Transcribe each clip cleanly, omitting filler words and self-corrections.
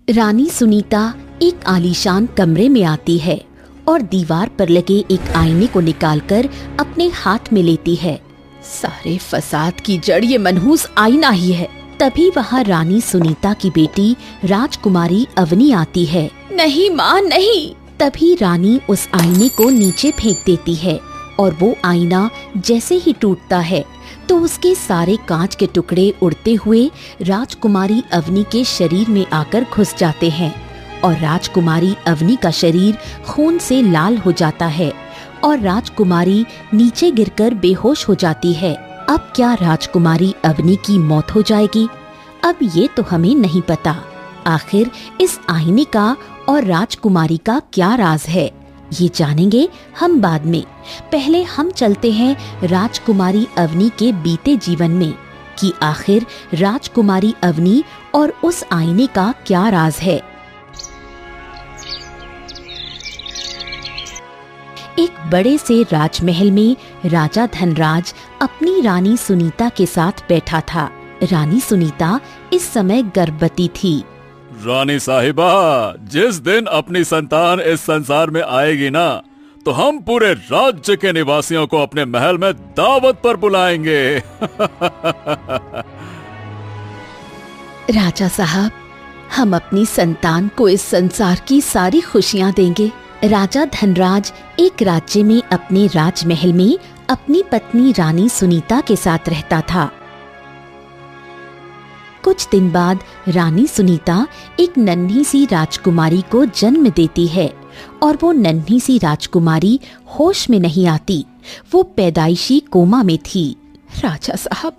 रानी सुनीता एक आलीशान कमरे में आती है और दीवार पर लगे एक आईने को निकालकर अपने हाथ में लेती है। सारे फसाद की जड़ ये मनहूस आईना ही है। तभी वहाँ रानी सुनीता की बेटी राजकुमारी अवनी आती है। नहीं माँ नहीं। तभी रानी उस आईने को नीचे फेंक देती है और वो आईना जैसे ही टूटता है तो उसके सारे कांच के टुकड़े उड़ते हुए राजकुमारी अवनी के शरीर में आकर घुस जाते हैं और राजकुमारी अवनी का शरीर खून से लाल हो जाता है और राजकुमारी नीचे गिरकर बेहोश हो जाती है। अब क्या राजकुमारी अवनी की मौत हो जाएगी? अब ये तो हमें नहीं पता। आखिर इस आईने का और राजकुमारी का क्या राज है, ये जानेंगे हम बाद में। पहले हम चलते हैं राजकुमारी अवनी के बीते जीवन में कि आखिर राजकुमारी अवनी और उस आईने का क्या राज है। एक बड़े से राजमहल में राजा धनराज अपनी रानी सुनीता के साथ बैठा था। रानी सुनीता इस समय गर्भवती थी। रानी साहिबा, जिस दिन अपनी संतान इस संसार में आएगी ना, तो हम पूरे राज्य के निवासियों को अपने महल में दावत पर बुलाएंगे। राजा साहब, हम अपनी संतान को इस संसार की सारी खुशियाँ देंगे। राजा धनराज एक राज्य में अपने राजमहल में अपनी पत्नी रानी सुनीता के साथ रहता था। कुछ दिन बाद रानी सुनीता एक नन्ही सी राजकुमारी को जन्म देती है और वो नन्ही सी राजकुमारी होश में नहीं आती। वो पैदाइशी कोमा में थी। राजा साहब,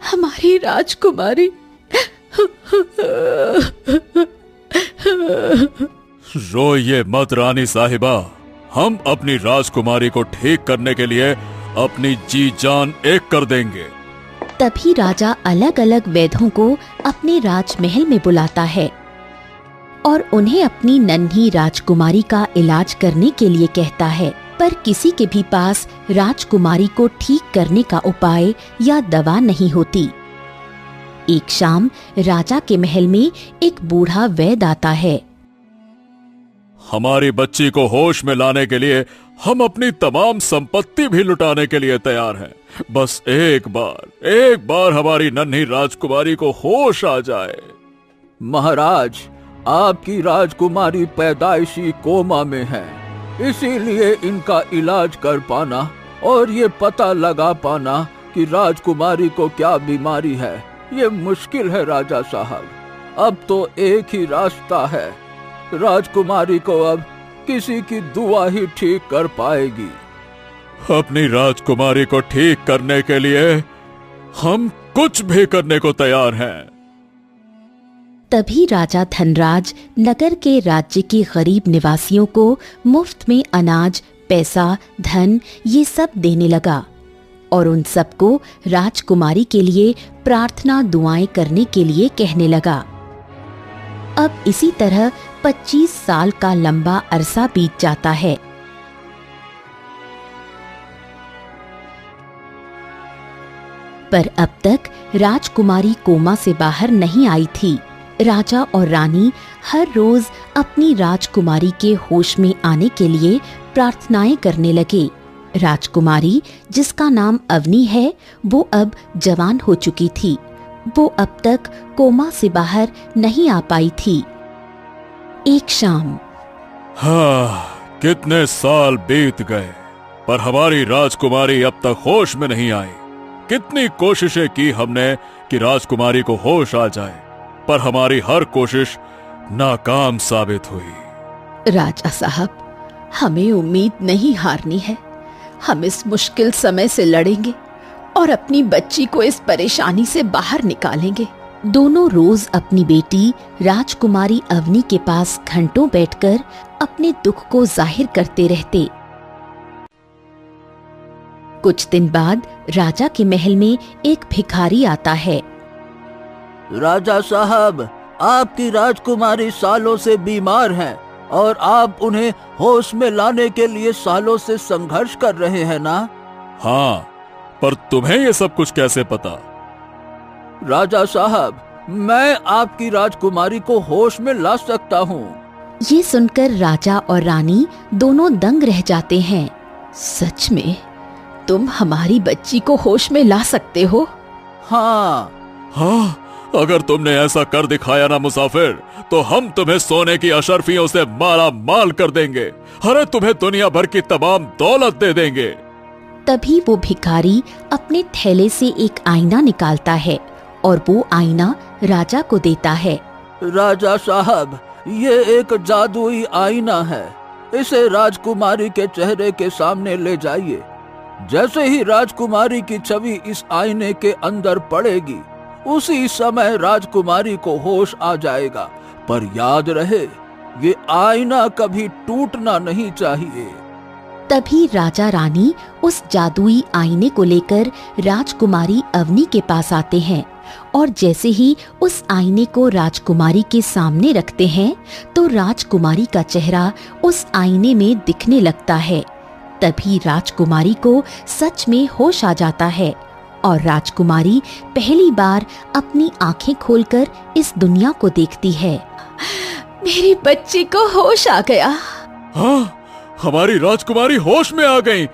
हमारी राजकुमारी। रोइए मत रानी साहिबा, हम अपनी राजकुमारी को ठीक करने के लिए अपनी जी जान एक कर देंगे। तभी राजा अलग अलग वैद्यों को अपने राजमहल में बुलाता है और उन्हें अपनी नन्ही राजकुमारी का इलाज करने के लिए कहता है, पर किसी के भी पास राजकुमारी को ठीक करने का उपाय या दवा नहीं होती। एक शाम राजा के महल में एक बूढ़ा वैद्य आता है। हमारी बच्ची को होश में लाने के लिए हम अपनी तमाम संपत्ति भी लुटाने के लिए तैयार हैं। बस एक बार हमारी नन्ही राजकुमारी को होश आ जाए। महाराज, आपकी राजकुमारी पैदाइशी कोमा में है, इसीलिए इनका इलाज कर पाना और ये पता लगा पाना कि राजकुमारी को क्या बीमारी है, ये मुश्किल है राजा साहब। अब तो एक ही रास्ता है, राजकुमारी को अब किसी की दुआ ही ठीक कर पाएगी। अपनी राजकुमारी को ठीक करने के लिए हम कुछ भी करने को तैयार हैं। तभी राजा धनराज नगर के राज्य के गरीब निवासियों को मुफ्त में अनाज, पैसा, धन ये सब देने लगा और उन सबको राजकुमारी के लिए प्रार्थना दुआएं करने के लिए कहने लगा। अब इसी तरह 25 साल का लंबा अरसा बीत जाता है। पर अब तक राजकुमारी कोमा से बाहर नहीं आई थी। राजा और रानी हर रोज अपनी राजकुमारी के होश में आने के लिए प्रार्थनाएं करने लगे। राजकुमारी, जिसका नाम अवनी है, वो अब जवान हो चुकी थी। वो अब तक कोमा से बाहर नहीं आ पाई थी। एक शाम, कितने साल बीत गए पर हमारी राजकुमारी अब तक होश में नहीं आई। कितनी कोशिशें की हमने कि राजकुमारी को होश आ जाए, पर हमारी हर कोशिश नाकाम साबित हुई। राजा साहब, हमें उम्मीद नहीं हारनी है। हम इस मुश्किल समय से लड़ेंगे और अपनी बच्ची को इस परेशानी से बाहर निकालेंगे। दोनों रोज अपनी बेटी राजकुमारी अवनी के पास घंटों बैठकर अपने दुख को जाहिर करते रहते। कुछ दिन बाद राजा के महल में एक भिखारी आता है। राजा साहब, आपकी राजकुमारी सालों से बीमार हैं और आप उन्हें होश में लाने के लिए सालों से संघर्ष कर रहे हैं ना? हाँ, पर तुम्हें ये सब कुछ कैसे पता? राजा साहब, मैं आपकी राजकुमारी को होश में ला सकता हूँ। ये सुनकर राजा और रानी दोनों दंग रह जाते हैं। सच में तुम हमारी बच्ची को होश में ला सकते हो? हाँ। हाँ, अगर तुमने ऐसा कर दिखाया ना मुसाफिर, तो हम तुम्हें सोने की अशर्फियों से माला माल कर देंगे। अरे तुम्हें दुनिया भर की तमाम दौलत दे देंगे। तभी वो भिखारी अपने थैले से एक आईना निकालता है और वो आईना राजा को देता है। राजा साहब, ये एक जादुई आईना है। इसे राजकुमारी के चेहरे के सामने ले जाइए। जैसे ही राजकुमारी की छवि इस आईने के अंदर पड़ेगी, उसी समय राजकुमारी को होश आ जाएगा। पर याद रहे, ये आईना कभी टूटना नहीं चाहिए। तभी राजा रानी उस जादुई आईने को लेकर राजकुमारी अवनी के पास आते हैं और जैसे ही उस आईने को राजकुमारी के सामने रखते हैं तो राजकुमारी का चेहरा उस आईने में दिखने लगता है। तभी राजकुमारी को सच में होश आ जाता है और राजकुमारी पहली बार अपनी आंखें खोलकर इस दुनिया को देखती है। मेरी बच्ची को होश आ गया। हाँ, हमारी राजकुमारी होश में आ गई।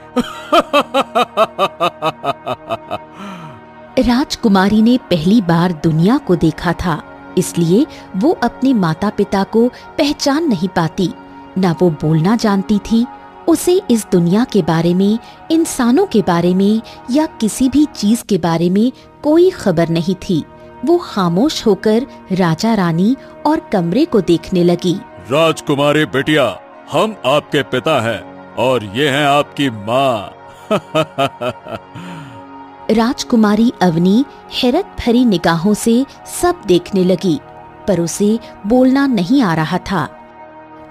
राजकुमारी ने पहली बार दुनिया को देखा था, इसलिए वो अपने माता पिता को पहचान नहीं पाती। न वो बोलना जानती थी। उसे इस दुनिया के बारे में, इंसानों के बारे में या किसी भी चीज के बारे में कोई खबर नहीं थी। वो खामोश होकर राजा रानी और कमरे को देखने लगी। राजकुमारी बिटिया, हम आपके पिता हैं और ये हैं आपकी माँ। राजकुमारी अवनी हैरत भरी निगाहों से सब देखने लगी, पर उसे बोलना नहीं आ रहा था।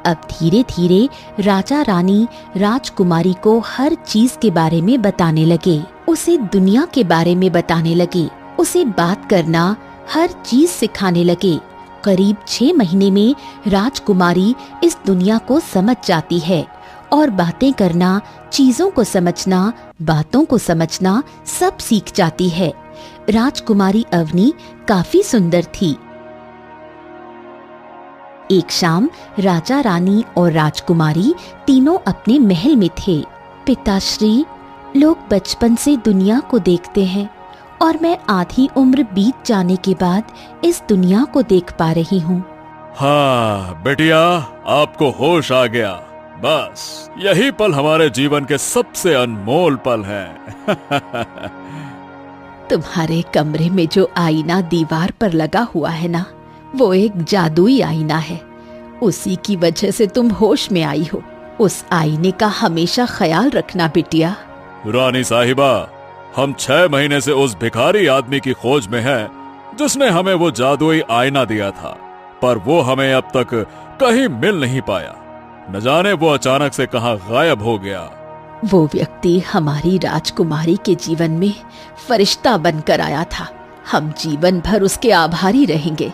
अब धीरे धीरे राजा रानी राजकुमारी को हर चीज के बारे में बताने लगे। उसे दुनिया के बारे में बताने लगे। उसे बात करना, हर चीज सिखाने लगे। करीब 6 महीने में राजकुमारी इस दुनिया को समझ जाती है और बातें करना, चीजों को समझना, बातों को समझना सब सीख जाती है। राजकुमारी अवनी काफी सुंदर थी। एक शाम राजा रानी और राजकुमारी तीनों अपने महल में थे। पिताश्री, लोग बचपन से दुनिया को देखते हैं और मैं आधी उम्र बीत जाने के बाद इस दुनिया को देख पा रही हूँ। हाँ बेटिया, आपको होश आ गया। बस यही पल हमारे जीवन के सबसे अनमोल पल हैं। तुम्हारे कमरे में जो आईना दीवार पर लगा हुआ है ना, वो एक जादुई आईना है। उसी की वजह से तुम होश में आई हो। उस आईने का हमेशा ख्याल रखना बिटिया। रानी साहिबा, हम 6 महीने से उस भिखारी आदमी की खोज में हैं, जिसने हमें वो जादुई आईना दिया था, पर वो हमें अब तक कहीं मिल नहीं पाया। न जाने वो अचानक से कहां गायब हो गया। वो व्यक्ति हमारी राजकुमारी के जीवन में फरिश्ता बनकर आया था। हम जीवन भर उसके आभारी रहेंगे।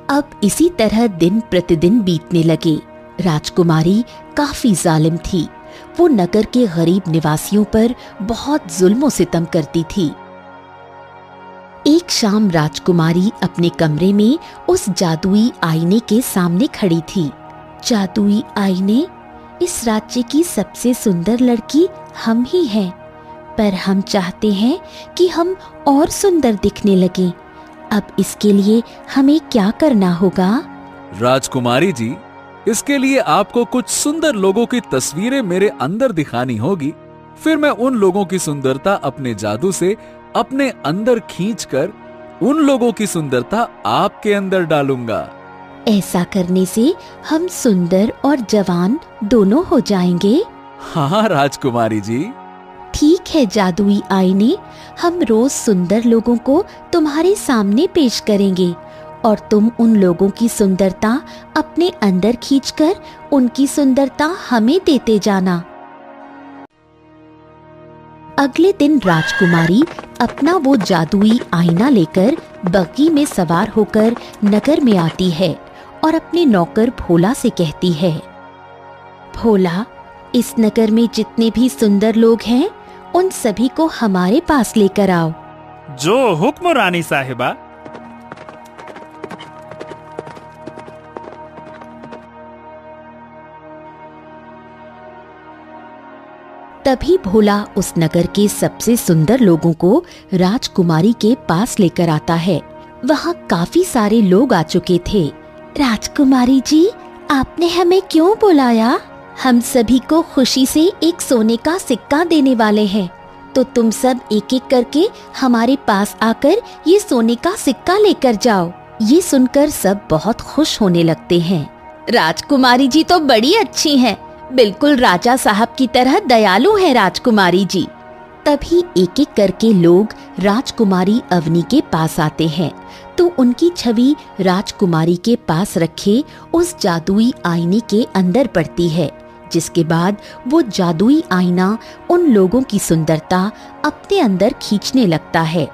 अब इसी तरह दिन प्रतिदिन बीतने लगे। राजकुमारी काफी जालिम थी। वो नगर के गरीब निवासियों पर बहुत जुल्म सितम करती थी। एक शाम राजकुमारी अपने कमरे में उस जादुई आईने के सामने खड़ी थी। जादुई आईने, इस राज्य की सबसे सुंदर लड़की हम ही हैं, पर हम चाहते हैं कि हम और सुंदर दिखने लगें। अब इसके लिए हमें क्या करना होगा? राजकुमारी जी, इसके लिए आपको कुछ सुंदर लोगों की तस्वीरें मेरे अंदर दिखानी होगी। फिर मैं उन लोगों की सुंदरता अपने जादू से अपने अंदर खींचकर उन लोगों की सुंदरता आपके अंदर डालूंगा। ऐसा करने से हम सुंदर और जवान दोनों हो जाएंगे। हाँ राजकुमारी जी। ठीक है जादुई आईने, हम रोज सुंदर लोगों को तुम्हारे सामने पेश करेंगे और तुम उन लोगों की सुंदरता अपने अंदर खींचकर उनकी सुंदरता हमें देते जाना। अगले दिन राजकुमारी अपना वो जादुई आईना लेकर बग्गी में सवार होकर नगर में आती है और अपने नौकर भोला से कहती है, भोला, इस नगर में जितने भी सुंदर लोग हैं उन सभी को हमारे पास लेकर आओ। जो हुक्म रानी साहिबा। तभी भोला उस नगर के सबसे सुंदर लोगों को राजकुमारी के पास लेकर आता है। वहाँ काफी सारे लोग आ चुके थे। राजकुमारी जी, आपने हमें क्यों बुलाया? हम सभी को खुशी से एक सोने का सिक्का देने वाले हैं, तो तुम सब एक एक करके हमारे पास आकर ये सोने का सिक्का लेकर जाओ। ये सुनकर सब बहुत खुश होने लगते हैं। राजकुमारी जी तो बड़ी अच्छी हैं, बिल्कुल राजा साहब की तरह दयालु है राजकुमारी जी। तभी एक एक करके लोग राजकुमारी अवनी के पास आते हैं, तो उनकी छवि राजकुमारी के पास रखे उस जादुई आईने के अंदर पड़ती है, जिसके बाद वो जादुई आईना उन लोगों की सुंदरता अपने अंदर खींचने लगता है।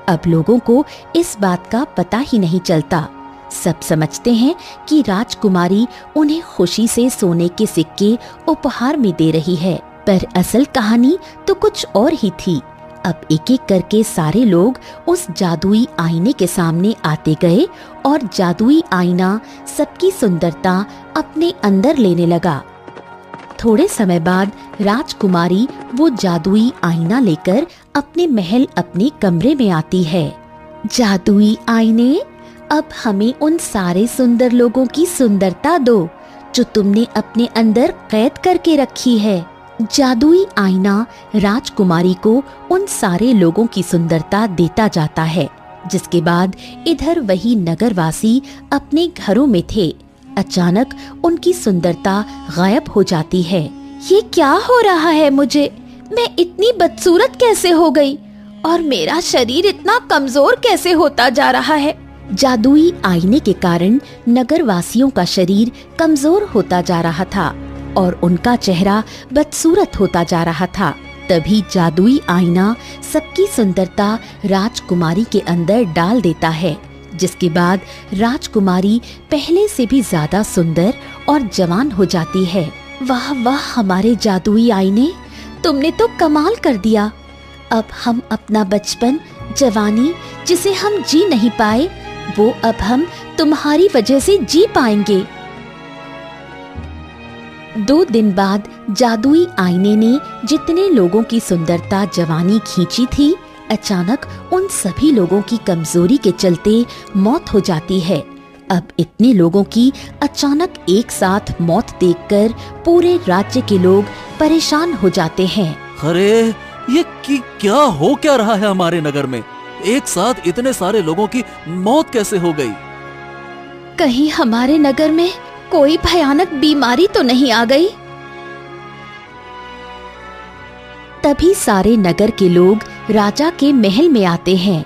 अब लोगों को इस बात का पता ही नहीं चलता। सब समझते हैं कि राजकुमारी उन्हें खुशी से सोने के सिक्के उपहार में दे रही है, पर असल कहानी तो कुछ और ही थी। अब एक एक करके सारे लोग उस जादुई आईने के सामने आते गए और जादुई आईना सबकी सुंदरता अपने अंदर लेने लगा। थोड़े समय बाद राजकुमारी वो जादुई आईना लेकर अपने महल अपने कमरे में आती है। जादुई आईने, अब हमें उन सारे सुंदर लोगों की सुंदरता दो जो तुमने अपने अंदर कैद करके रखी है। जादुई आईना राजकुमारी को उन सारे लोगों की सुंदरता देता जाता है, जिसके बाद इधर वही नगरवासी अपने घरों में थे। अचानक उनकी सुंदरता गायब हो जाती है। ये क्या हो रहा है मुझे? मैं इतनी बदसूरत कैसे हो गई? और मेरा शरीर इतना कमजोर कैसे होता जा रहा है? जादुई आईने के कारण नगरवासियों का शरीर कमजोर होता जा रहा था और उनका चेहरा बदसूरत होता जा रहा था। तभी जादुई आईना सबकी सुंदरता राजकुमारी के अंदर डाल देता है, जिसके बाद राजकुमारी पहले से भी ज्यादा सुंदर और जवान हो जाती है। वाह वाह हमारे जादुई आईने, तुमने तो कमाल कर दिया। अब हम अपना बचपन, जवानी जिसे हम जी नहीं पाए, वो अब हम तुम्हारी वजह से जी पाएंगे। 2 दिन बाद जादुई आईने ने जितने लोगों की सुंदरता, जवानी खींची थी, अचानक उन सभी लोगों की कमजोरी के चलते मौत हो जाती है। अब इतने लोगों की अचानक एक साथ मौत देखकर पूरे राज्य के लोग परेशान हो जाते हैं। अरे ये क्या हो क्या रहा है हमारे नगर में? एक साथ इतने सारे लोगों की मौत कैसे हो गई? कहीं हमारे नगर में कोई भयानक बीमारी तो नहीं आ गई? तभी सारे नगर के लोग राजा के महल में आते हैं।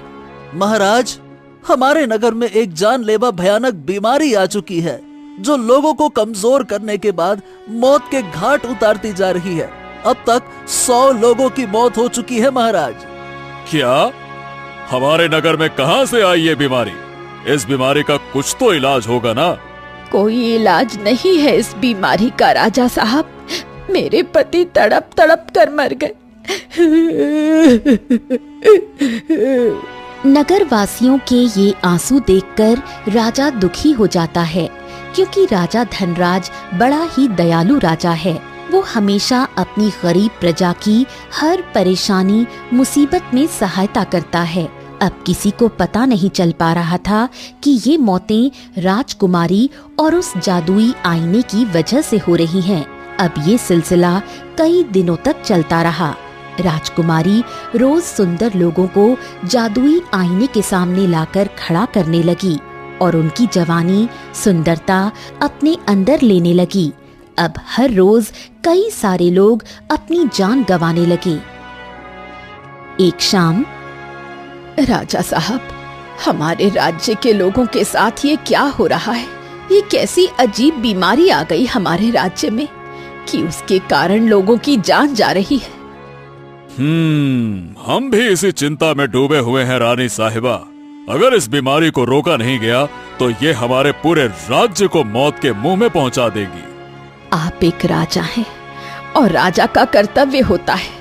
महाराज, हमारे नगर में एक जानलेवा भयानक बीमारी आ चुकी है, जो लोगों को कमजोर करने के बाद मौत के घाट उतारती जा रही है। अब तक 100 लोगों की मौत हो चुकी है महाराज। क्या? हमारे नगर में कहां से आई ये बीमारी? इस बीमारी का कुछ तो इलाज होगा ना? कोई इलाज नहीं है इस बीमारी का राजा साहब। मेरे पति तड़प तड़प कर मर गए। नगर वासियों के ये आंसू देखकर राजा दुखी हो जाता है, क्योंकि राजा धनराज बड़ा ही दयालु राजा है। वो हमेशा अपनी गरीब प्रजा की हर परेशानी, मुसीबत में सहायता करता है। अब किसी को पता नहीं चल पा रहा था कि ये मौतें राजकुमारी और उस जादुई आईने की वजह से हो रही हैं। अब ये सिलसिला कई दिनों तक चलता रहा। राजकुमारी रोज सुंदर लोगों को जादुई आईने के सामने लाकर खड़ा करने लगी और उनकी जवानी, सुंदरता अपने अंदर लेने लगी। अब हर रोज कई सारे लोग अपनी जान गंवाने लगे। एक शाम, राजा साहब, हमारे राज्य के लोगों के साथ ये क्या हो रहा है? ये कैसी अजीब बीमारी आ गई हमारे राज्य में कि उसके कारण लोगों की जान जा रही है। हम भी इसी चिंता में डूबे हुए हैं रानी साहिबा। अगर इस बीमारी को रोका नहीं गया तो ये हमारे पूरे राज्य को मौत के मुंह में पहुंचा देगी। आप एक राजा हैं और राजा का कर्तव्य होता है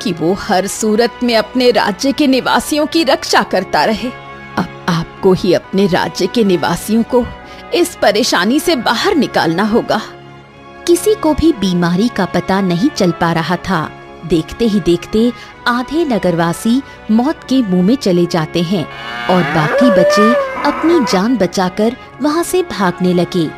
कि वो हर सूरत में अपने राज्य के निवासियों की रक्षा करता रहे। अब आपको ही अपने राज्य के निवासियों को इस परेशानी से बाहर निकालना होगा। किसी को भी बीमारी का पता नहीं चल पा रहा था। देखते ही देखते आधे नगरवासी मौत के मुंह में चले जाते हैं और बाकी बचे अपनी जान बचाकर वहां से भागने लगे।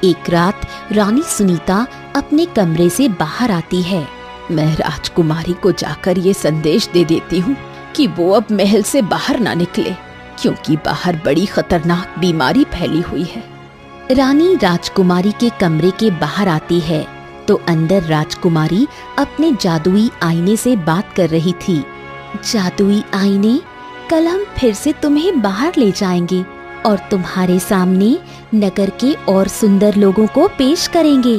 एक रात रानी सुनीता अपने कमरे से बाहर आती है। मैं राजकुमारी को जाकर ये संदेश दे देती हूँ कि वो अब महल से बाहर ना निकले, क्योंकि बाहर बड़ी खतरनाक बीमारी फैली हुई है। रानी राजकुमारी के कमरे के बाहर आती है तो अंदर राजकुमारी अपने जादुई आईने से बात कर रही थी। जादुई आईने, कल हम फिर से तुम्हें बाहर ले जाएंगे और तुम्हारे सामने नगर के और सुंदर लोगों को पेश करेंगे।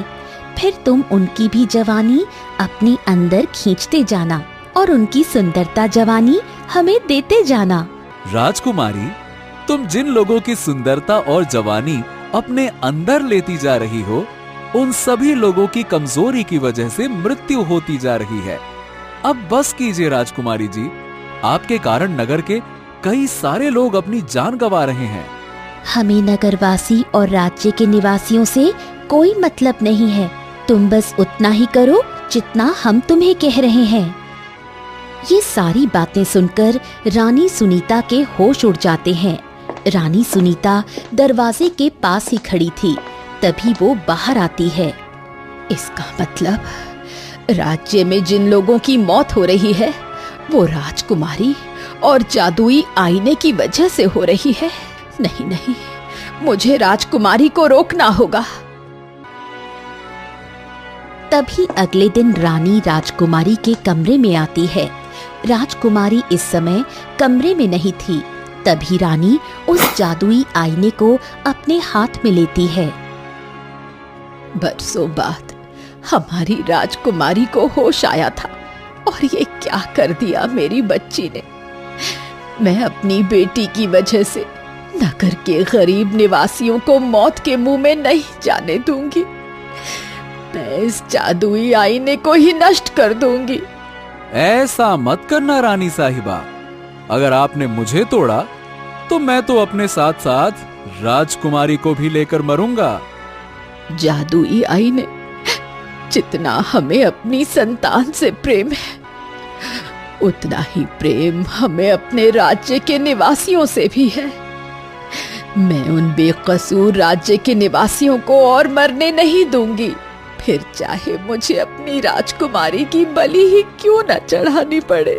फिर तुम उनकी भी जवानी अपने अंदर खींचते जाना और उनकी सुंदरता जवानी हमें देते जाना। राजकुमारी, तुम जिन लोगों की सुंदरता और जवानी अपने अंदर लेती जा रही हो, उन सभी लोगों की कमजोरी की वजह से मृत्यु होती जा रही है। अब बस कीजिए राजकुमारी जी, आपके कारण नगर के कई सारे लोग अपनी जान गंवा रहे हैं। हमें नगरवासी और राज्य के निवासियों से कोई मतलब नहीं है। तुम बस उतना ही करो जितना हम तुम्हें कह रहे हैं। ये सारी बातें सुनकर रानी सुनीता के होश उड़ जाते हैं। रानी सुनीता दरवाजे के पास ही खड़ी थी, तभी वो बाहर आती है। इसका मतलब राज्य में जिन लोगों की मौत हो रही है वो राजकुमारी और जादुई आईने की वजह से हो रही है। नहीं नहीं, मुझे राजकुमारी को रोकना होगा। तभी अगले दिन रानी राजकुमारी के कमरे में आती है। राजकुमारी इस समय कमरे में नहीं थी। तभी रानी उस जादुई आईने को अपने हाथ में लेती है। बरसों बाद हमारी राजकुमारी को होश आया था और ये क्या कर दिया मेरी बच्ची ने। मैं अपनी बेटी की वजह से नगर के गरीब निवासियों को मौत के मुंह में नहीं जाने दूंगी। मैं इस जादुई आईने को ही नष्ट कर दूंगी। ऐसा मत करना रानी साहिबा, अगर आपने मुझे तोड़ा तो मैं तो अपने साथ साथ राजकुमारी को भी लेकर मरूंगा। जादुई आईने, जितना हमें अपनी संतान से प्रेम है, उतना ही प्रेम हमें अपने राज्य के निवासियों से भी है। मैं उन बेकसूर राज्य के निवासियों को और मरने नहीं दूंगी, फिर चाहे मुझे अपनी राजकुमारी की बलि ही क्यों न चढ़ानी पड़े।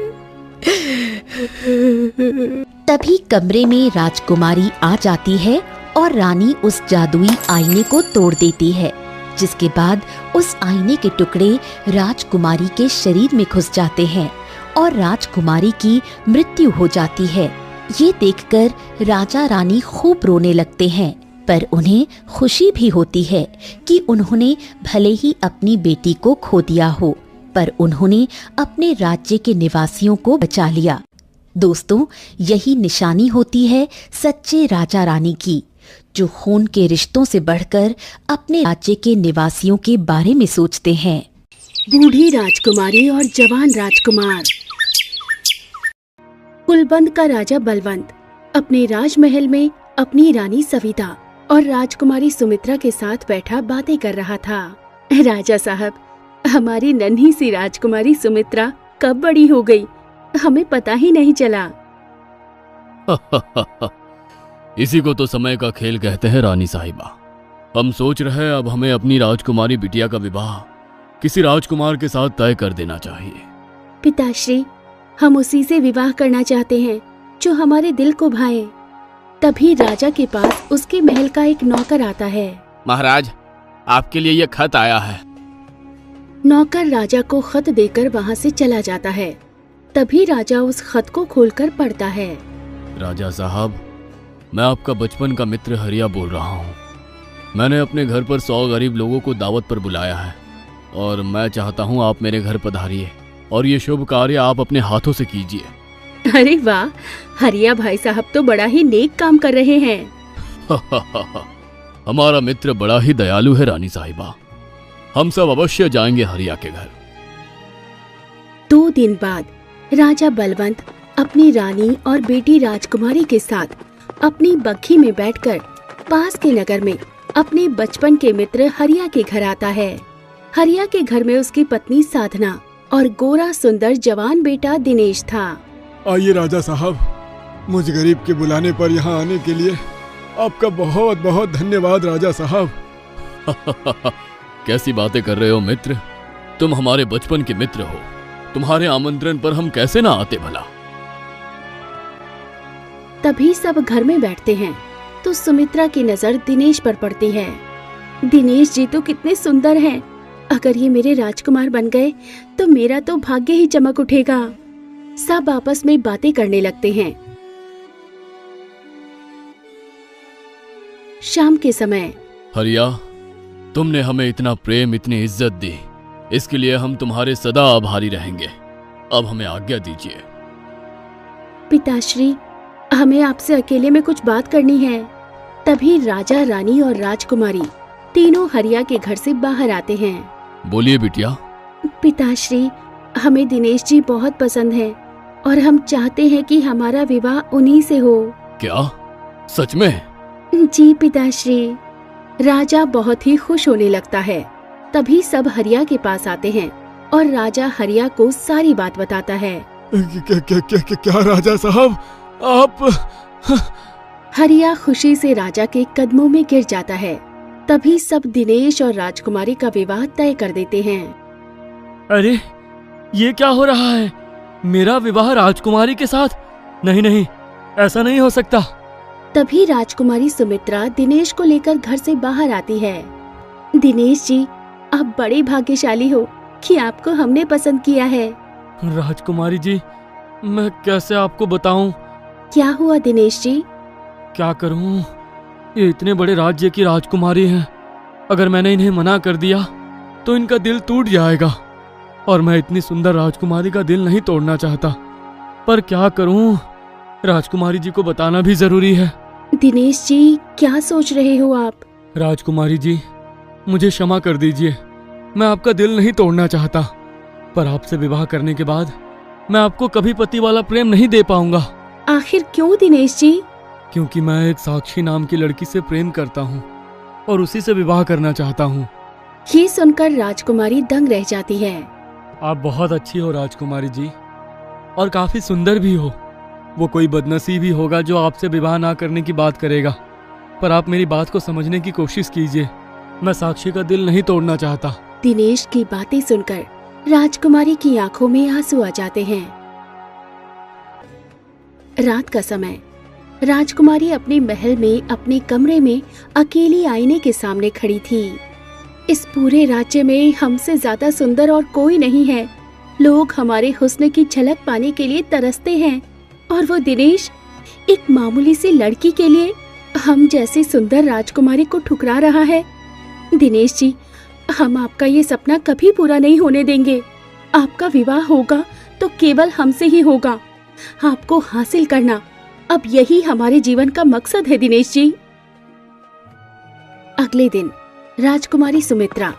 तभी कमरे में राजकुमारी आ जाती है और रानी उस जादुई आईने को तोड़ देती है, जिसके बाद उस आईने के टुकड़े राजकुमारी के शरीर में घुस जाते हैं और राजकुमारी की मृत्यु हो जाती है। ये देखकर राजा रानी खूब रोने लगते हैं, पर उन्हें खुशी भी होती है कि उन्होंने भले ही अपनी बेटी को खो दिया हो, पर उन्होंने अपने राज्य के निवासियों को बचा लिया। दोस्तों, यही निशानी होती है सच्चे राजा रानी की, जो खून के रिश्तों से बढ़कर अपने राज्य के निवासियों के बारे में सोचते हैं। बूढ़ी राजकुमारी और जवान राजकुमार। कुलबंद का राजा बलवंत अपने राजमहल में अपनी रानी सविता और राजकुमारी सुमित्रा के साथ बैठा बातें कर रहा था। राजा साहब, हमारी नन्ही सी राजकुमारी सुमित्रा कब बड़ी हो गई, हमें पता ही नहीं चला। इसी को तो समय का खेल कहते हैं रानी साहिबा। हम सोच रहे हैं अब हमें अपनी राजकुमारी बिटिया का विवाह किसी राजकुमार के साथ तय कर देना चाहिए। पिताश्री, हम उसी से विवाह करना चाहते हैं जो हमारे दिल को भाए। तभी राजा के पास उसके महल का एक नौकर आता है। महाराज, आपके लिए यह खत आया है। नौकर राजा को खत देकर वहाँ से चला जाता है। तभी राजा उस खत को खोलकर पढ़ता है। राजा साहब, मैं आपका बचपन का मित्र हरिया बोल रहा हूँ। मैंने अपने घर पर 100 गरीब लोगों को दावत पर बुलाया है और मैं चाहता हूँ आप मेरे घर पधारिए और ये शुभ कार्य आप अपने हाथों से कीजिए। अरे वाह, हरिया भाई साहब तो बड़ा ही नेक काम कर रहे हैं। हमारा मित्र बड़ा ही दयालु है रानी साहिबा। हम सब अवश्य जाएंगे हरिया के घर। 2 दिन बाद राजा बलवंत अपनी रानी और बेटी राजकुमारी के साथ अपनी बग्घी में बैठकर पास के नगर में अपने बचपन के मित्र हरिया के घर आता है। हरिया के घर में उसकी पत्नी साधना और गोरा सुंदर जवान बेटा दिनेश था। आइए राजा साहब, मुझ गरीब के बुलाने पर यहाँ आने के लिए आपका बहुत बहुत धन्यवाद राजा साहब। कैसी बातें कर रहे हो मित्र, तुम हमारे बचपन के मित्र हो, तुम्हारे आमंत्रण पर हम कैसे ना आते भला। तभी सब घर में बैठते हैं तो सुमित्रा की नजर दिनेश पर पड़ती है। दिनेश जी तो कितने सुंदर हैं। अगर ये मेरे राजकुमार बन गए तो मेरा तो भाग्य ही चमक उठेगा। सब आपस में बातें करने लगते हैं। शाम के समय हरिया, तुमने हमें इतना प्रेम, इतनी इज्जत दी, इसके लिए हम तुम्हारे सदा आभारी रहेंगे। अब हमें आज्ञा दीजिए। पिताश्री, हमें आपसे अकेले में कुछ बात करनी है। तभी राजा, रानी और राजकुमारी तीनों हरिया के घर से बाहर आते हैं। बोलिए बिटिया। पिताश्री, हमें दिनेश जी बहुत पसंद हैं और हम चाहते हैं कि हमारा विवाह उन्हीं से हो। क्या, सच में? जी पिताश्री। राजा बहुत ही खुश होने लगता है। तभी सब हरिया के पास आते हैं और राजा हरिया को सारी बात बताता है। क्या राजा साहब, आप? हरिया खुशी से राजा के कदमों में गिर जाता है। तभी सब दिनेश और राजकुमारी का विवाह तय कर देते हैं। अरे ये क्या हो रहा है? मेरा विवाह राजकुमारी के साथ? नहीं नहीं, ऐसा नहीं हो सकता। तभी राजकुमारी सुमित्रा दिनेश को लेकर घर से बाहर आती है। दिनेश जी, आप बड़े भाग्यशाली हो कि आपको हमने पसंद किया है। राजकुमारी जी, मैं कैसे आपको बताऊं? क्या हुआ दिनेश जी? क्या करूं? ये इतने बड़े राज्य की राजकुमारी हैं। अगर मैंने इन्हें मना कर दिया तो इनका दिल टूट जाएगा और मैं इतनी सुंदर राजकुमारी का दिल नहीं तोड़ना चाहता। पर क्या करूं, राजकुमारी जी को बताना भी जरूरी है। दिनेश जी, क्या सोच रहे हो आप? राजकुमारी जी, मुझे क्षमा कर दीजिए। मैं आपका दिल नहीं तोड़ना चाहता, पर आपसे विवाह करने के बाद मैं आपको कभी पति वाला प्रेम नहीं दे पाऊंगा। आखिर क्यों दिनेश जी? क्योंकि मैं एक साक्षी नाम की लड़की से प्रेम करता हूँ और उसी से विवाह करना चाहता हूँ। ये सुनकर राजकुमारी दंग रह जाती है। आप बहुत अच्छी हो राजकुमारी जी, और काफी सुंदर भी हो। वो कोई बदनसीब ही होगा जो आपसे विवाह ना करने की बात करेगा, पर आप मेरी बात को समझने की कोशिश कीजिए। मैं साक्षी का दिल नहीं तोड़ना चाहता। दिनेश की बातें सुनकर राजकुमारी की आंखों में आंसू आ जाते हैं। रात का समय, राजकुमारी अपने महल में अपने कमरे में अकेली आईने के सामने खड़ी थी। इस पूरे राज्य में हमसे ज्यादा सुंदर और कोई नहीं है। लोग हमारे हुस्न की झलक पाने के लिए तरसते हैं, और वो दिनेश एक मामूली सी लड़की के लिए हम जैसी सुंदर राजकुमारी को ठुकरा रहा है। दिनेश जी, हम आपका ये सपना कभी पूरा नहीं होने देंगे। आपका विवाह होगा तो केवल हमसे ही होगा। आपको हासिल करना अब यही हमारे जीवन का मकसद है दिनेश जी। अगले दिन राजकुमारी सुमित्रा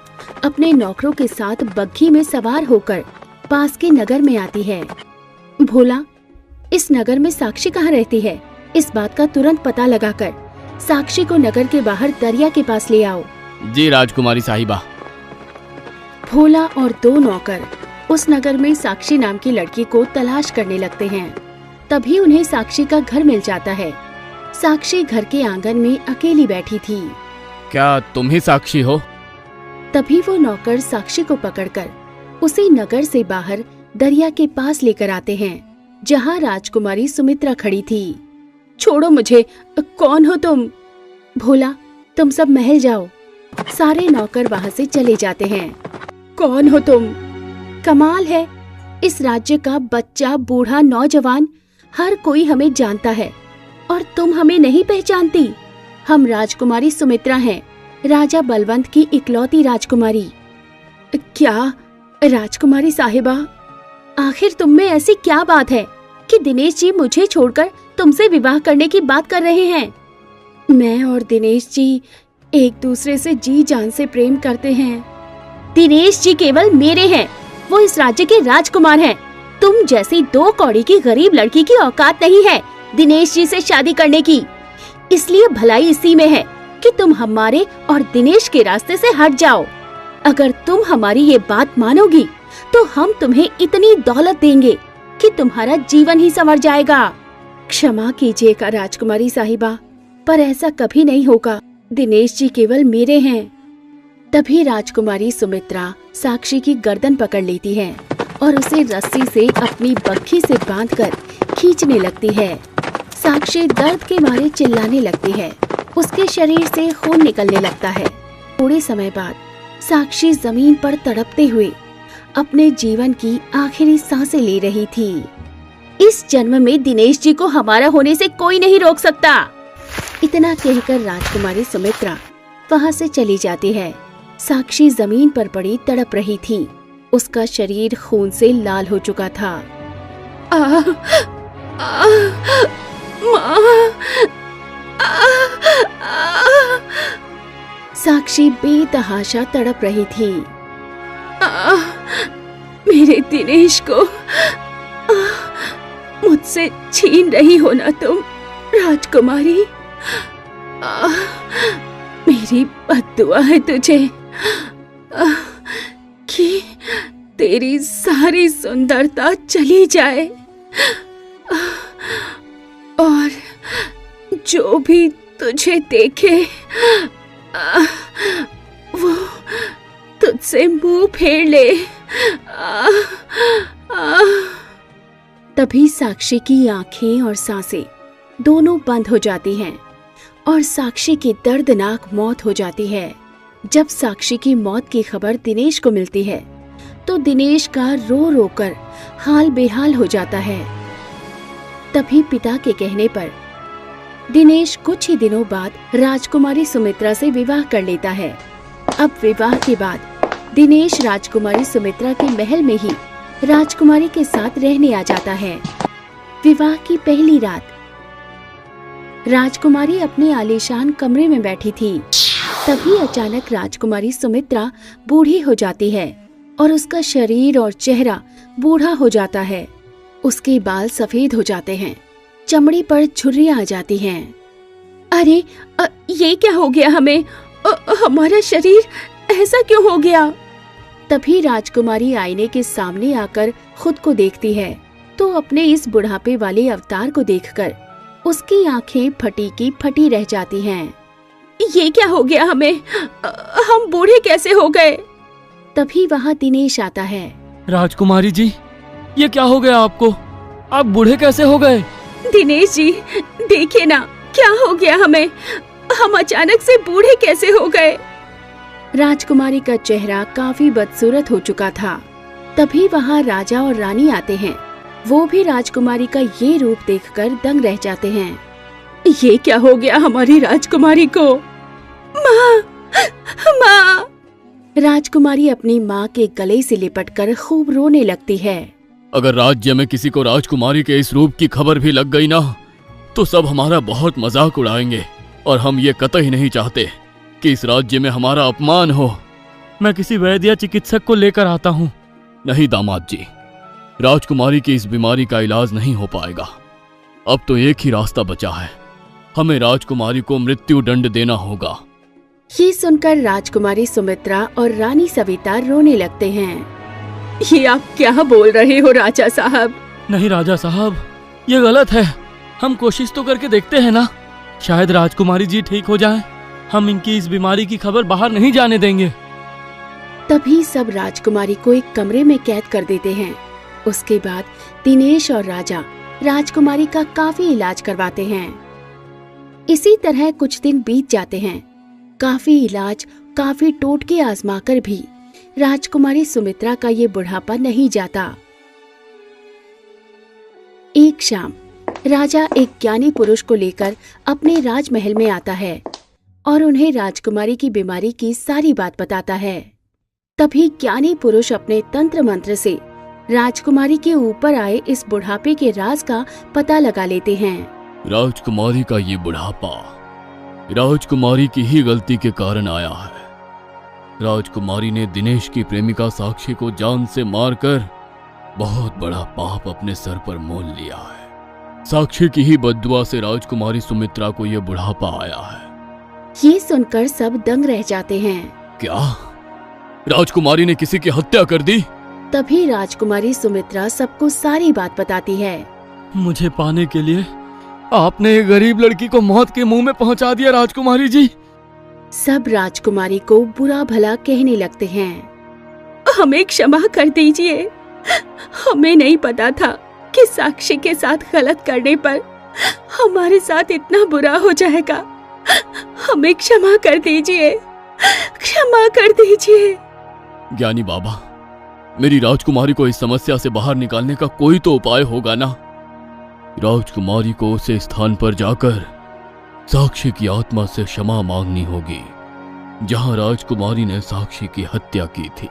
अपने नौकरों के साथ बग्घी में सवार होकर पास के नगर में आती है। भोला, इस नगर में साक्षी कहाँ रहती है? इस बात का तुरंत पता लगाकर साक्षी को नगर के बाहर दरिया के पास ले आओ। जी राजकुमारी साहिबा। भोला और 2 नौकर उस नगर में साक्षी नाम की लड़की को तलाश करने लगते हैं। तभी उन्हें साक्षी का घर मिल जाता है। साक्षी घर के आंगन में अकेली बैठी थी। क्या तुम ही साक्षी हो? तभी वो नौकर साक्षी को पकड़कर उसी नगर से बाहर दरिया के पास लेकर आते हैं, जहाँ राजकुमारी सुमित्रा खड़ी थी। छोड़ो मुझे, कौन हो तुम? भोला, तुम सब महल जाओ। सारे नौकर वहाँ से चले जाते हैं। कौन हो तुम? कमाल है, इस राज्य का बच्चा, बूढ़ा, नौजवान हर कोई हमें जानता है और तुम हमें नहीं पहचानती। हम राजकुमारी सुमित्रा हैं, राजा बलवंत की इकलौती राजकुमारी। क्या राजकुमारी साहिबा, आखिर तुम में ऐसी क्या बात है कि दिनेश जी मुझे छोड़कर तुमसे विवाह करने की बात कर रहे हैं? मैं और दिनेश जी एक दूसरे से जी जान से प्रेम करते हैं। दिनेश जी केवल मेरे हैं, वो इस राज्य के राजकुमार हैं। तुम जैसी 2 कौड़ी की गरीब लड़की की औकात नहीं है दिनेश जी से शादी करने की। इसलिए भलाई इसी में है कि तुम हमारे और दिनेश के रास्ते से हट जाओ। अगर तुम हमारी ये बात मानोगी तो हम तुम्हें इतनी दौलत देंगे कि तुम्हारा जीवन ही संवर जाएगा। क्षमा कीजिएगा राजकुमारी साहिबा, पर ऐसा कभी नहीं होगा। दिनेश जी केवल मेरे हैं। तभी राजकुमारी सुमित्रा साक्षी की गर्दन पकड़ लेती है और उसे रस्सी से अपनी बग्घी से बांधकर खींचने लगती है। साक्षी दर्द के मारे चिल्लाने लगती है। उसके शरीर से खून निकलने लगता है। थोड़े समय बाद साक्षी जमीन पर तड़पते हुए अपने जीवन की आखिरी सांसें ले रही थी। इस जन्म में दिनेश जी को हमारा होने से कोई नहीं रोक सकता। इतना कहकर राजकुमारी सुमित्रा वहाँ से चली जाती है। साक्षी जमीन पर पड़ी तड़प रही थी। उसका शरीर खून से लाल हो चुका था। साक्षी बेतहाशा तड़प रही थी। मेरे दिनेश को मुझसे छीन रही हो ना तुम राजकुमारी। मेरी बद्दुआ है तुझे कि तेरी सारी सुंदरता चली जाए और जो भी तुझे देखे वो तुझसे मुंह फेर ले। तभी साक्षी की आंखें और सांसें दोनों बंद हो जाती हैं और साक्षी की दर्दनाक मौत हो जाती है। जब साक्षी की मौत की खबर दिनेश को मिलती है तो दिनेश का रो रो कर हाल बेहाल हो जाता है। तभी पिता के कहने पर दिनेश कुछ ही दिनों बाद राजकुमारी सुमित्रा से विवाह कर लेता है। अब विवाह के बाद दिनेश राजकुमारी सुमित्रा के महल में ही राजकुमारी के साथ रहने आ जाता है। विवाह की पहली रात राजकुमारी अपने आलीशान कमरे में बैठी थी। तभी अचानक राजकुमारी सुमित्रा बूढ़ी हो जाती है और उसका शरीर और चेहरा बूढ़ा हो जाता है। उसके बाल सफेद हो जाते हैं, चमड़ी पर झुर्रियां आ जाती हैं। अरे ये क्या हो गया हमें? हमारा शरीर ऐसा क्यों हो गया? तभी राजकुमारी आईने के सामने आकर खुद को देखती है तो अपने इस बुढ़ापे वाले अवतार को देखकर उसकी आंखें फटी की फटी रह जाती हैं। ये क्या हो गया हमें? हम बूढ़े कैसे हो गए? तभी वहाँ दिनेश आता है। राजकुमारी जी, ये क्या हो गया आपको? आप बूढ़े कैसे हो गए? दिनेश जी देखिए ना, क्या हो गया हमें? हम अचानक से बूढ़े कैसे हो गए? राजकुमारी का चेहरा काफी बदसूरत हो चुका था। तभी वहाँ राजा और रानी आते हैं। वो भी राजकुमारी का ये रूप देखकर दंग रह जाते हैं। ये क्या हो गया हमारी राजकुमारी को? माँ, माँ! राजकुमारी अपनी माँ के गले से लिपटकर खूब रोने लगती है। अगर राज्य में किसी को राजकुमारी के इस रूप की खबर भी लग गई ना, तो सब हमारा बहुत मजाक उड़ाएंगे और हम ये कतई नहीं चाहते कि इस राज्य में हमारा अपमान हो। मैं किसी वैद्य या चिकित्सक को लेकर आता हूँ। नहीं दामाद जी, राजकुमारी की इस बीमारी का इलाज नहीं हो पाएगा। अब तो एक ही रास्ता बचा है, हमें राजकुमारी को मृत्यु दंड देना होगा। ये सुनकर राजकुमारी सुमित्रा और रानी सविता रोने लगते हैं। ये आप क्या बोल रहे हो राजा साहब? नहीं राजा साहब, ये गलत है। हम कोशिश तो करके देखते हैं ना, शायद राजकुमारी जी ठीक हो जाएं। हम इनकी इस बीमारी की खबर बाहर नहीं जाने देंगे। तभी सब राजकुमारी को एक कमरे में कैद कर देते हैं। उसके बाद दिनेश और राजा राजकुमारी का काफी इलाज करवाते हैं। इसी तरह कुछ दिन बीत जाते हैं। काफी इलाज, काफी टोटके आजमाकर भी राजकुमारी सुमित्रा का ये बुढ़ापा नहीं जाता। एक शाम राजा एक ज्ञानी पुरुष को लेकर अपने राजमहल में आता है और उन्हें राजकुमारी की बीमारी की सारी बात बताता है। तभी ज्ञानी पुरुष अपने तंत्र मंत्र से राजकुमारी के ऊपर आए इस बुढ़ापे के राज का पता लगा लेते हैं। राजकुमारी का ये बुढ़ापा राजकुमारी की ही गलती के कारण आया है। राजकुमारी ने दिनेश की प्रेमिका साक्षी को जान से मारकर बहुत बड़ा पाप अपने सर पर मोल लिया है। साक्षी की ही बद्दुआ से राजकुमारी सुमित्रा को यह बुढ़ापा आया है। ये सुनकर सब दंग रह जाते हैं। क्या राजकुमारी ने किसी की हत्या कर दी? तभी राजकुमारी सुमित्रा सबको सारी बात बताती है। मुझे पाने के लिए आपने एक गरीब लड़की को मौत के मुंह में पहुंचा दिया राजकुमारी जी। सब राजकुमारी को बुरा भला कहने लगते हैं। हमें क्षमा कर दीजिए, हमें नहीं पता था कि साक्षी के साथ गलत करने पर हमारे साथ इतना बुरा हो जाएगा। हमें क्षमा कर दीजिए, क्षमा कर दीजिए। ज्ञानी बाबा, मेरी राजकुमारी को इस समस्या से बाहर निकालने का कोई तो उपाय होगा ना। राजकुमारी को उस स्थान पर जाकर साक्षी की आत्मा से क्षमा मांगनी होगी जहां राजकुमारी ने साक्षी की हत्या की थी।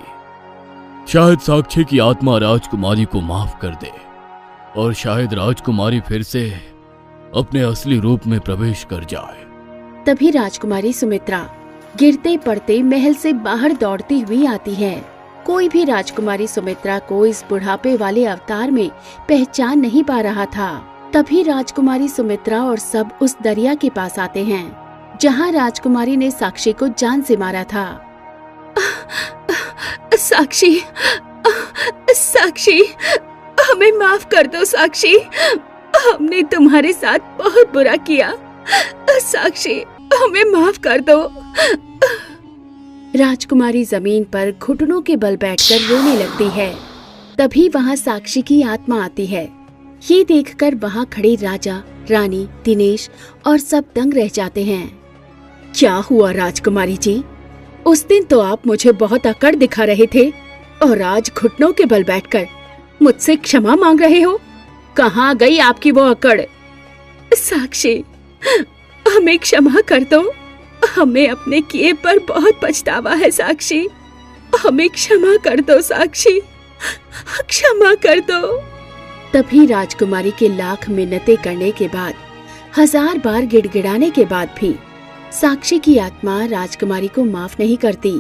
शायद साक्षी की आत्मा राजकुमारी को माफ कर दे और शायद राजकुमारी फिर से अपने असली रूप में प्रवेश कर जाए। तभी राजकुमारी सुमित्रा गिरते पड़ते महल से बाहर दौड़ती हुई आती है। कोई भी राजकुमारी सुमित्रा को इस बुढ़ापे वाले अवतार में पहचान नहीं पा रहा था। तभी राजकुमारी सुमित्रा और सब उस दरिया के पास आते हैं जहां राजकुमारी ने साक्षी को जान से मारा था। साक्षी, साक्षी, हमें माफ कर दो साक्षी, हमने तुम्हारे साथ बहुत बुरा किया। साक्षी, हमें माफ कर दो। राजकुमारी जमीन पर घुटनों के बल बैठकर रोने लगती है। तभी वहां साक्षी की आत्मा आती है। ये देखकर वहां खड़े राजा, रानी, दिनेश और सब दंग रह जाते हैं। क्या हुआ राजकुमारी जी? उस दिन तो आप मुझे बहुत अकड़ दिखा रहे थे और आज घुटनों के बल बैठकर मुझसे क्षमा मांग रहे हो। कहाँ गई आपकी वो अकड़? साक्षी, हमें क्षमा कर दो, हमें अपने किए पर बहुत पछतावा है। साक्षी, हमें क्षमा कर दो। साक्षी, क्षमा कर दो। तभी राजकुमारी के लाख मिन्नतें करने के बाद, 1000 बार गिड़गिड़ाने के बाद भी साक्षी की आत्मा राजकुमारी को माफ नहीं करती।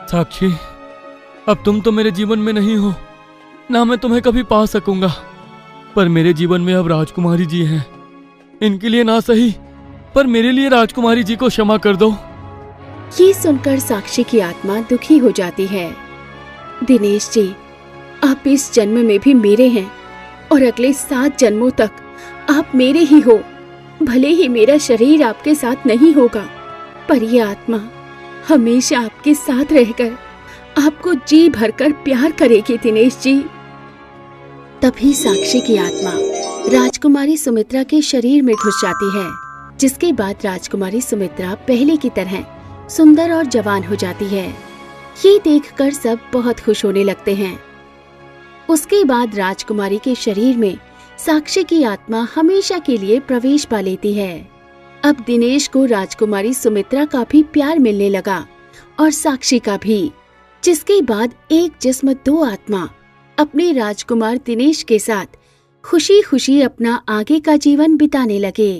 साक्षी, अब तुम तो मेरे जीवन में नहीं हो, ना मैं तुम्हें कभी पा सकूंगा, पर मेरे जीवन में अब राजकुमारी जी हैं। इनके लिए ना सही, पर मेरे लिए राजकुमारी जी को क्षमा कर दो। ये सुनकर साक्षी की आत्मा दुखी हो जाती है। दिनेश जी, आप इस जन्म में भी मेरे हैं और अगले 7 जन्मों तक आप मेरे ही हो। भले ही मेरा शरीर आपके साथ नहीं होगा, पर यह आत्मा हमेशा आपके साथ रहकर आपको जी भरकर प्यार करेगी। दिनेश जी। तभी साक्षी की आत्मा राजकुमारी सुमित्रा के शरीर में घुस जाती है, जिसके बाद राजकुमारी सुमित्रा पहले की तरह सुंदर और जवान हो जाती है। ये देखकर सब बहुत खुश होने लगते हैं। उसके बाद राजकुमारी के शरीर में साक्षी की आत्मा हमेशा के लिए प्रवेश पा लेती है। अब दिनेश को राजकुमारी सुमित्रा का भी प्यार मिलने लगा और साक्षी का भी, जिसके बाद एक जिस्म 2 आत्मा अपने राजकुमार दिनेश के साथ खुशी खुशी अपना आगे का जीवन बिताने लगे।